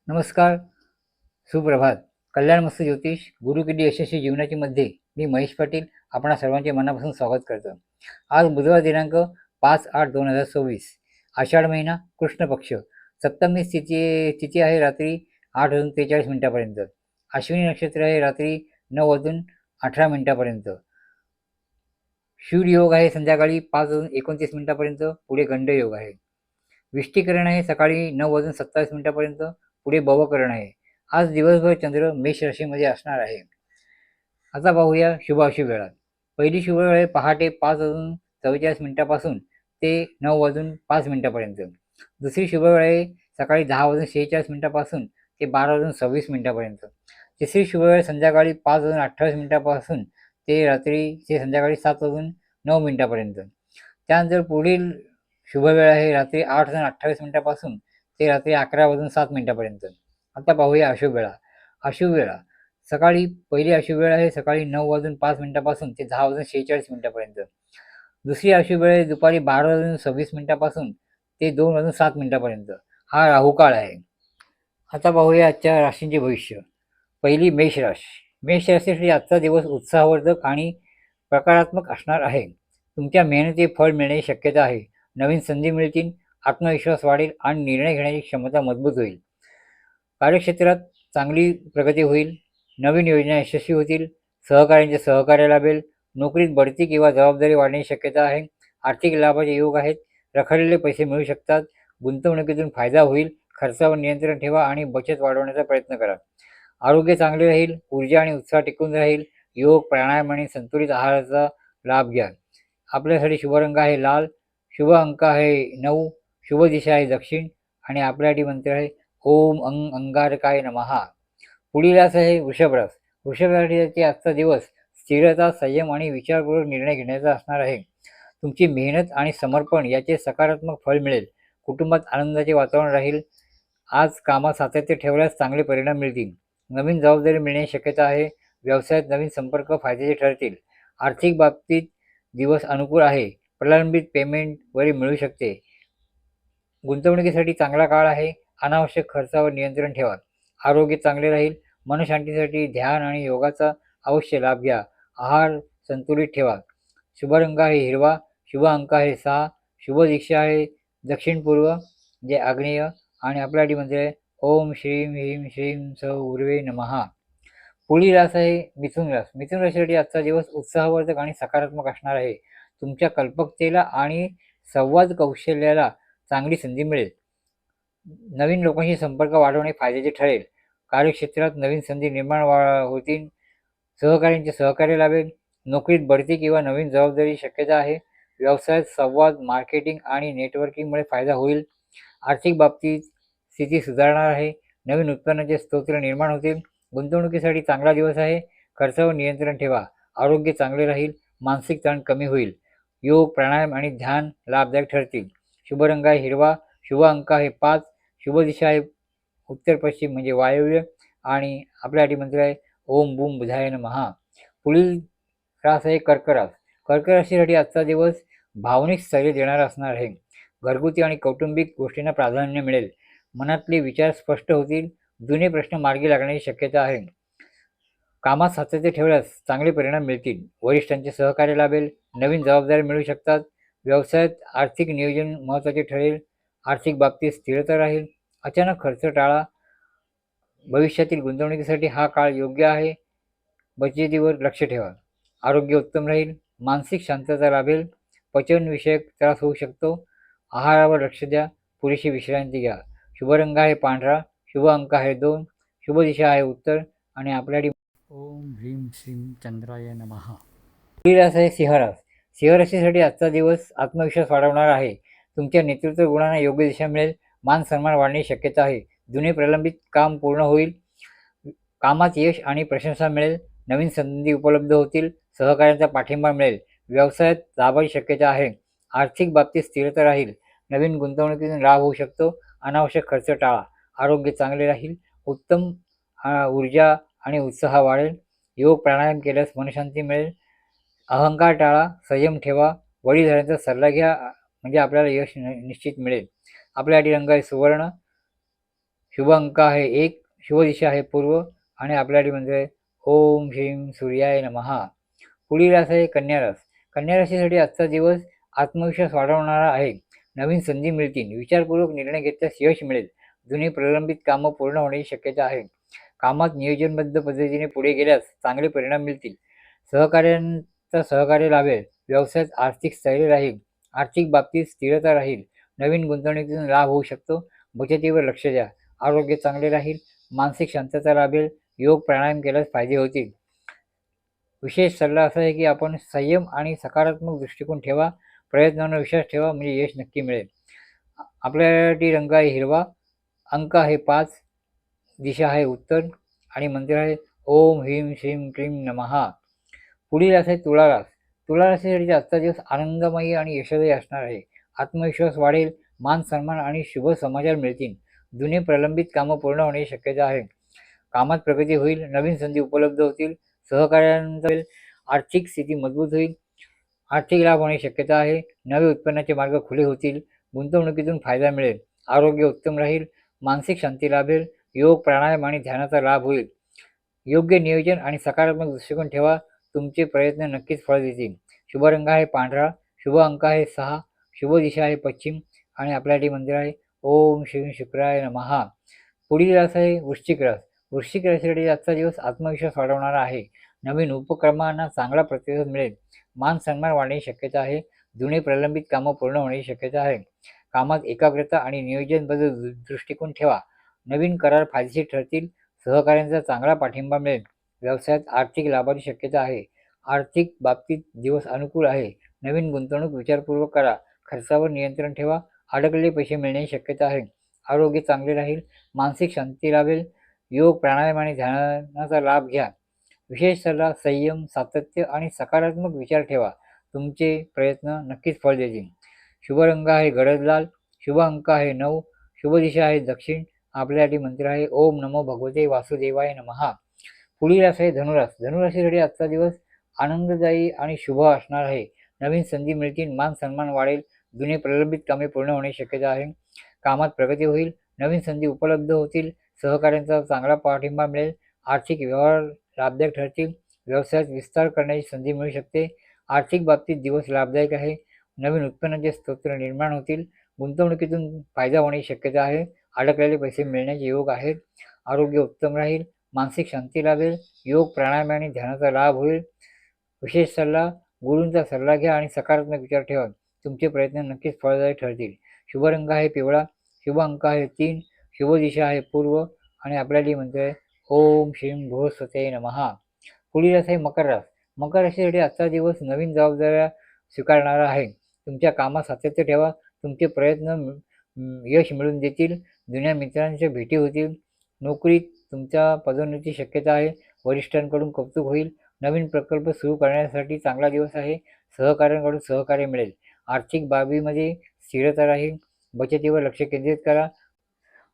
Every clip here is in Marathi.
नमस्कार, सुप्रभात. कल्याणमस्त ज्योतिष, गुरुकिल्ली यशस्वी जीवनाची मध्ये मी महेश पाटील आपणा सर्वांचे मनापासून स्वागत करतो. आज बुधवार दिनांक 5/8/2026 आषाढ महिना कृष्ण पक्ष सप्तमी तिथी आहे रात्री 8:43 अश्विनी नक्षत्र आहे रात्री 9:18 सूर्ययोग आहे संध्याकाळी 5:29 पुढे गंड योग आहे. विष्टीकरण आहे सकाळी 9:27 पुढे भवकरण आहे. आज दिवसभर चंद्र मेष राशीमध्ये असणार आहे. आता पाहूया शुभ अशुभ वेळा. पहिली शुभ वेळ आहे पहाटे 5:44 ते 9:05 दुसरी शुभ वेळ आहे सकाळी 10:46 ते 12:26 तिसरी शुभ वेळ संध्याकाळी 5:28 ते संध्याकाळी 7:09 त्यानंतर पुढील शुभ वेळ आहे रात्री 8:28 ते रात्री 11:07 आता पाहूया अशुभ वेळा. अशुभ वेळा सकाळी पहिली अशुभ वेळ आहे सकाळी 9:05 ते 10:46 दुसरी अशुभ वेळ आहे दुपारी 12:26 ते 2:07 हा राहुकाळ आहे. आता पाहूया आजच्या राशींचे भविष्य. पहिली मेष राशी. मेष राशीसाठी आजचा दिवस उत्साहवर्धक आणि प्रकारात्मक असणार आहे. तुमच्या मेहनतीचे फळ मिळण्याची शक्यता आहे. नवीन संधी मिळतील, आत्मविश्वास वाढेल आणि निर्णय घेण्याची क्षमता मजबूत होईल. कार्यक्षेत्रात चांगली प्रगती होईल. नवीन योजना यशस्वी होतील. सहकाऱ्यांचे सहकार्य लाभेल. नोकरीत बढती किंवा जबाबदारी वाढण्याची शक्यता आहे. आर्थिक लाभाचे योग आहेत. रखडलेले पैसे मिळू शकतात. गुंतवणुकीतून फायदा होईल. खर्चावर नियंत्रण ठेवा आणि बचत वाढवण्याचा प्रयत्न करा. आरोग्य चांगले राहील. ऊर्जा आणि उत्साह टिकून राहील. योग, प्राणायाम आणि संतुलित आहाराचा लाभ घ्या. आपल्यासाठी शुभ रंग आहे लाल. शुभ अंक आहे 9. शुभ दिशा आहे दक्षिण आणि आपल्यासाठी मंत्र आहे ओम अंगारकाय नमः. पुढील रास आहे वृषभ रास. वृषभ राशीसाठी आजचा दिवस स्थिरता, संयम आणि विचारपूर्वक निर्णय घेण्याचा असणार आहे. तुमची मेहनत आणि समर्पण याचे सकारात्मक फळ मिळेल. कुटुंबात आनंदाचे वातावरण राहील. आज कामात सातत्य ठेवल्यास चांगले परिणाम मिळतील. नवीन जबाबदारी मिळण्याची शक्यता आहे. व्यवसायात नवीन संपर्क फायद्याचे ठरतील. आर्थिक बाबतीत दिवस अनुकूल आहे. प्रलंबित पेमेंट वरी मिळू शकते. गुंतवणुकीसाठी चांगला काळ आहे. अनावश्यक खर्चावर नियंत्रण ठेवा. आरोग्य चांगले राहील. मनशांतीसाठी ध्यान आणि योगाचा अवश्य लाभ घ्या. आहार संतुलित ठेवा. शुभ रंग आहे हिरवा. शुभ अंक आहे 6. शुभ दिशा आहे दक्षिण पूर्व जे आग्नेय आणि आपल्यासाठी मंत्र आहे ओम श्रीम ह्रीम श्रीम स उर्वे नमः. पुढील रास आहे मिथुन रास. मिथुन राशीसाठी आजचा दिवस उत्साहवर्धक आणि सकारात्मक असणार आहे. तुमच्या कल्पकतेला आणि संवाद कौशल्याला चांगली संधी मिळेल. नवीन लोकांशी संपर्क वाढवणे फायद्याचे ठरेल. कार्यक्षेत्रात नवीन संधी निर्माण होतील. सहकाऱ्यांचे सहकार्य लाभेल. नोकरीत बढती किंवा नवीन जबाबदारीची शक्यता आहे. व्यवसायात संवाद, मार्केटिंग आणि नेटवर्किंगमुळे फायदा होईल. आर्थिक बाबतीत स्थिती सुधारणार आहे. नवीन उत्पन्नाचे स्रोत निर्माण होतील. गुंतवणुकीसाठी चांगला दिवस आहे. खर्चावर नियंत्रण ठेवा. आरोग्य चांगले राहील. मानसिक ताण कमी होईल. योग, प्राणायाम आणि ध्यान लाभदायक ठरतील. शुभ रंग आहे हिरवा. शुभ अंक आहे 5. शुभ दिशा आहे उत्तर पश्चिम म्हणजे वायव्य आणि आपल्यासाठी मंत्र आहे ओम बूम बुधाय नमः. पुढील रास आहे कर्क रास. कर्क राशीसाठी आजचा दिवस भावनिक स्थैर्य देणारा असणार आहे. घरगुती आणि कौटुंबिक गोष्टींना प्राधान्य मिळेल. मनातले विचार स्पष्ट होतील. जुने प्रश्न मार्गी लागण्याची शक्यता आहे. कामात सातत्य ठेवल्यास चांगले परिणाम मिळतील. वरिष्ठांचे सहकार्य लाभेल. नवीन जबाबदारी मिळू शकतात. व्यवसायात आर्थिक नियोजन महत्त्वाचे ठरेल. आर्थिक बाबतीत स्थिरता राहील. अचानक खर्च टाळा. भविष्यातील गुंतवणुकीसाठी हा काळ योग्य आहे. बचतीवर लक्ष ठेवा. आरोग्य उत्तम राहील. मानसिक शांतता लाभेल. पचनविषयक त्रास होऊ शकतो. आहारावर लक्ष द्या. पुरेशी विश्रांती घ्या. शुभ रंग आहे पांढरा. शुभ अंक आहे 2. शुभ दिशा आहे उत्तर आणि आपल्यासाठी ओम ह्रीम श्रीम चंद्राय नमः. पुढील रास आहे सिंहरास. सिंहराशीसाठी आजचा दिवस आत्मविश्वास वाढवणार आहे. तुमच्या नेतृत्व गुणांना योग्य दिशा मिळेल. मान सन्मान वाढण्याची शक्यता आहे. जुने प्रलंबित काम पूर्ण होईल. कामात यश आणि प्रशंसा मिळेल. नवीन संधी उपलब्ध होतील. सहकार्यांचा पाठिंबा मिळेल. व्यवसायात लाभाची शक्यता आहे. आर्थिक बाबतीत स्थिरता राहील. नवीन गुंतवणुकीतून लाभ होऊ शकतो. अनावश्यक खर्च टाळा. आरोग्य चांगले राहील. उत्तम ऊर्जा आणि उत्साह वाढेल. योग, प्राणायाम केल्यास मनशांती मिळेल. अहंकार टाळा. संयम ठेवा. वडीलधाऱ्यांचा सल्ला घ्या म्हणजे आपल्याला यश निश्चित मिळेल. आपल्यासाठी रंग आहे सुवर्ण. शुभ अंक आहे 1, शुभ दिशा आहे पूर्व आणि आपल्यासाठी मंत्र आहे ओम श्रीं सूर्याय नमः. पुढील रास आहे कन्या रास. कन्या राशीसाठी आजचा दिवस आत्मविश्वास वाढवणारा आहे. नवीन संधी मिळतील. विचारपूर्वक निर्णय घेतल्यास यश मिळेल. जुनी प्रलंबित कामं पूर्ण होण्याची शक्यता आहे. कामात नियोजनबद्ध पद्धतीने पुढे गेल्यास चांगले परिणाम मिळतील. सहकार्यांचा सहकार्य लाभेल. व्यवसायात आर्थिक स्थैर्य राहील. आर्थिक बाबतीत स्थिरता राहील. नवीन गुंतवणुकीतून लाभ होऊ शकतो. बचतीवर लक्ष द्या. आरोग्य चांगले राहील. मानसिक शांतता लाभेल. योग प्राणायाम केल्यास फायदे होतील. विशेष सल्ला असा आहे की आपण संयम आणि सकारात्मक दृष्टिकोन ठेवा. प्रयत्नांवर विश्वास ठेवा म्हणजे यश नक्की मिळेल. आपल्यासाठी रंग आहे हिरवा. अंक आहे 5, दिशा आहे उत्तर आणि मंत्र आहे ओम ह्रीं श्रीं क्लीं नमः. पुढील रास आहे तुळा रास. तुळा राशीसाठी आजचा दिवस आनंदमयी आणि यशोदयी असणार आहे. आत्मविश्वास वाढेल. मान सन्मान आणि शुभ समाचार मिळतील. जुने प्रलंबित कामं पूर्ण होण्याची शक्यता आहे. कामात प्रगती होईल. नवीन संधी उपलब्ध होतील. सहकार्यांचा आर्थिक स्थिती मजबूत होईल. आर्थिक लाभ होण्याची शक्यता आहे. नवे उत्पन्नाचे मार्ग खुले होतील. गुंतवणुकीतून फायदा मिळेल. आरोग्य उत्तम राहील. मानसिक शांती लाभेल. योग प्राणायाम आणि ध्यानाचा लाभ होईल. योग्य नियोजन आणि सकारात्मक दृष्टिकोन ठेवा. तुमचे प्रयत्न नक्कीच फळ देतील. शुभ रंग आहे पांढरा. शुभ अंक आहे 6. शुभ दिशा आहे पश्चिम आणि आपल्यासाठी मंत्र आहे ओम श्री शुक्राय नमः. पुढील रास आहे वृश्चिक रास. वृश्चिक राशीसाठी आजचा दिवस आत्मविश्वास वाढवणारा आहे. नवीन उपक्रमांना चांगला प्रतिसाद मिळेल. मान सन्मान वाढण्याची शक्यता आहे. जुने प्रलंबित कामं पूर्ण होण्याची शक्यता आहे. कामात एकाग्रता आणि नियोजनबद्ध दृष्टिकोन ठेवा. नवीन करार फायदेशीर ठरतील. सहकार्यांचा चांगला पाठिंबा मिळेल. व्यवसायात आर्थिक लाभाची शक्यता आहे. आर्थिक बाबतीत दिवस अनुकूल आहे. नवीन गुंतवणूक विचारपूर्वक करा. खर्चावर नियंत्रण ठेवा. अडकलेले पैसे मिळण्याची शक्यता आहे. आरोग्य चांगले राहील. मानसिक शांती लाभेल. योग प्राणायाम आणि ध्यानाचा लाभ घ्या. विशेष सल्ला संयम, सातत्य आणि सकारात्मक विचार ठेवा. तुमचे प्रयत्न नक्कीच फळ देतील. शुभ रंग आहे गडद लाल. शुभ अंक आहे 9. शुभ दिशा आहे दक्षिण. आपल्यासाठी मंत्र आहे ओम नमो भगवते वासुदेवाय नमः. पुढील रास आहे धनुरास. धनुराशीसाठी आजचा दिवस आनंददायी आणि शुभ असणार आहे. नवीन संधी मिळतील. मान सन्मान वाढेल. जुने प्रलंबित कामे पूर्ण होण्याची शक्यता आहे. कामात प्रगती होईल. नवीन संधी उपलब्ध होतील. सहकार्यांचा चांगला पाठिंबा मिळेल. आर्थिक व्यवहार लाभदायक ठरतील. व्यवसायात विस्तार करण्याची संधी मिळू शकते. आर्थिक बाबतीत दिवस लाभदायक आहे. नवीन उत्पन्नाचे स्रोत निर्माण होतील. गुंतवणुकीतून फायदा होण्याची शक्यता आहे. अडकलेले पैसे मिळण्याचे योग आहेत. आरोग्य उत्तम राहील. मानसिक शांती लाभेल. योग प्राणायाम आणि ध्यानाचा लाभ होईल. विशेष सल्ला गुरूंचा सल्ला घ्या आणि सकारात्मक विचार ठेवा. तुमचे प्रयत्न नक्कीच फळदायी ठरतील. शुभ रंग आहे पिवळा. शुभ अंक आहे 3. शुभ दिशा आहे पूर्व आणि आपल्याला मंत्र आहे ओम श्रीं बृहस्पते नमः. पुढील रास आहे मकर रास. मकर राशीसाठी आजचा दिवस नवीन जबाबदाऱ्या स्वीकारणारा आहे. तुमच्या कामात सातत्य ठेवा. तुमचे प्रयत्न यश मिळवून देतील. जुन्या मित्रांच्या भेटी होतील. नोकरीत तुमच्या पदोन्नतीची शक्यता आहे. वरिष्ठांकडून कौतुक होईल. नवीन प्रकल्प सुरू करण्यासाठी चांगला दिवस आहे. सहकाऱ्यांकडून सहकार्य मिळेल. आर्थिक बाबीमध्ये स्थिरता राहील. बचतीवर लक्ष केंद्रित करा.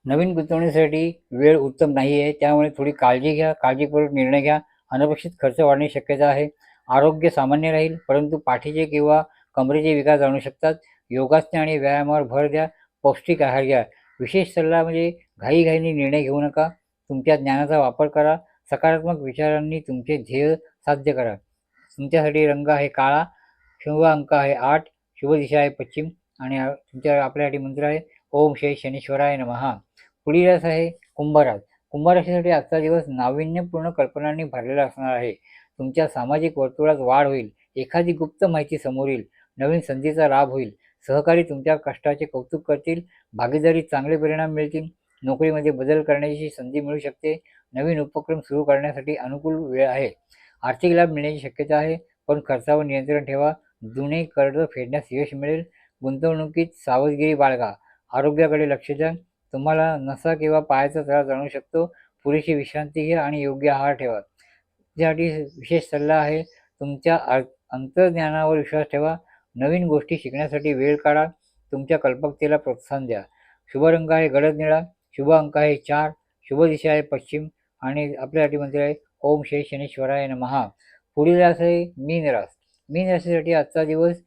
नवीन गुंतवणुकीसाठी वेळ उत्तम नाही आहे. त्यामुळे थोडी काळजी घ्या. काळजीपूर्वक निर्णय घ्या. अनपेक्षित खर्च वाढण्याची शक्यता आहे. आरोग्य सामान्य राहील परंतु पाठीचे किंवा कमरेचे विकार जाणू शकतात. योगासने आणि व्यायामावर भर द्या. पौष्टिक आहार घ्या. विशेष सल्ला म्हणजे घाईघाईने निर्णय घेऊ नका. तुमच्या ज्ञानाचा वापर करा. सकारात्मक विचारांनी तुमचे ध्येय साध्य करा. तुमच्यासाठी रंग आहे काळा. शुभ अंक आहे 8. शुभ दिशा आहे पश्चिम आणि आपल्यासाठी मंत्र आहे ओम श्री शनीश्वराय नमः. पुढील रास आहे कुंभरास. कुंभराशीसाठी आजचा दिवस नाविन्यपूर्ण कल्पनांनी भरलेला असणार आहे. तुमच्या सामाजिक वर्तुळात वाढ होईल. एखादी गुप्त माहिती समोर येईल. नवीन संधीचा लाभ होईल. सहकारी तुमच्या कष्टाचे कौतुक करतील. भागीदारीत चांगले परिणाम मिळतील. नोकरीमध्ये बदल करण्याची संधी मिळू शकते. नवीन उपक्रम सुरू करण्यासाठी अनुकूल वेळ आहे. आर्थिक लाभ मिळण्याची शक्यता आहे पण खर्चावर नियंत्रण ठेवा. जुने कर्ज फेडण्यास यश मिळेल. गुंतवणुकीत सावधगिरी बाळगा. आरोग्याकडे लक्ष द्या. तुम्हाला नसा किंवा पायाचा त्रास जाणवू शकतो. पुरेशी विश्रांती घ्या आणि योग्य आहार ठेवा. त्यासाठी विशेष सल्ला आहे तुमच्या अंतर्ज्ञानावर विश्वास ठेवा. नवीन गोष्टी शिकण्यासाठी वेळ काढा. तुमच्या कल्पकतेला प्रोत्साहन द्या. शुभ रंग आहे गडद निळा. शुभ अंक आहे 4. शुभ दिशा आहे पश्चिम आणि आपल्यासाठी मंत्र आहे ओम श्री शनीश्वराय नमः. पुढील रास आहे मीन रास. मीन राशीसाठी आजचा दिवस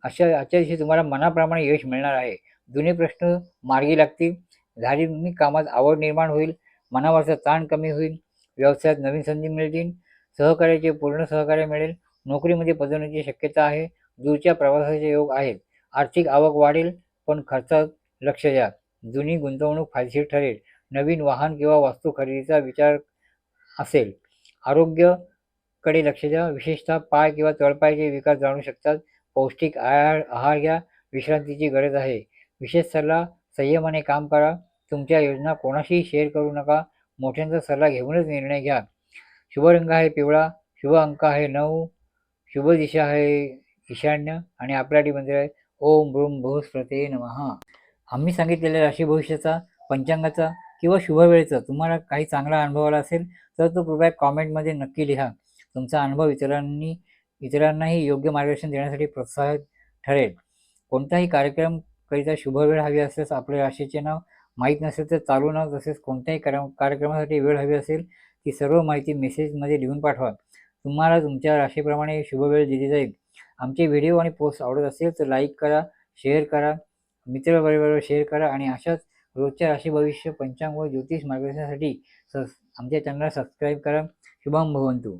आजच्या दिवशी तुम्हाला मनाप्रमाणे यश मिळणार आहे. जुने प्रश्न मार्गी लागतील. धार्मिक कामात आवड निर्माण होईल, मनावरचा ताण कमी होईल, व्यवसायात नवीन संधी मिळतील, सहकार्याचे पूर्ण सहकार्य मिळेल, नोकरीमध्ये पदोन्नतीची शक्यता आहे, दूरच्या प्रवासाचे योग आहेत, आर्थिक आवक वाढेल, पण खर्चात लक्ष द्या, जुनी गुंतवणूक फायदेशीर ठरेल, नवीन वाहन किंवा वास्तू खरेदीचा विचार असेल, आरोग्याकडे लक्ष द्या, विशेषतः पाय किंवा तळपायाचे विकार जाणू शकतात, पौष्टिक आहार घ्या, विश्रांतीची गरज आहे, विशेष सल्ला, संयमाने काम करा, तुमच्या योजना कोणाशीही शेअर करू नका, मोठ्यांचा सल्ला घेऊनच निर्णय घ्या. शुभ रंग आहे पिवळा, शुभ अंक आहे 9, शुभ दिशा आहे ईशान्य आणि आपल्या मंदिर आहे ओम ब्रूम भूस्पते नमः. आम्ही सांगितलेल्या राशी भविष्याचा, पंचांगाचा किंवा शुभ वेळेचा तुम्हाला काही चांगला अनुभव आला असेल तर तो कृपया कॉमेंटमध्ये नक्की लिहा. तुमचा अनुभव इतरांनाही योग्य मार्गदर्शन देण्यासाठी प्रोत्साहित ठरेल. कोणताही कार्यक्रमकरिता शुभ वेळ हवी असल्यास आपल्या राशीचे नाव माहीत नसेल तर चालू नाव तसेच कोणत्याही कार्यक्रमासाठी वेळ हवी असेल ती सर्व माहिती मेसेजमध्ये लिहून पाठवा. तुम्हाला तुमच्या राशीप्रमाणे शुभ वेळ दिली जाईल. आमचे व्हिडिओ आणि पोस्ट आवडत असेल तर लाईक करा, शेअर करा, मित्रपरिवारावर शेअर करा आणि अशाच रोजच्या राशी भविष्य पंचांग व ज्योतिष मार्गदर्शनासाठी आमच्या चॅनलला सबस्क्राईब करा. शुभम भवंतु.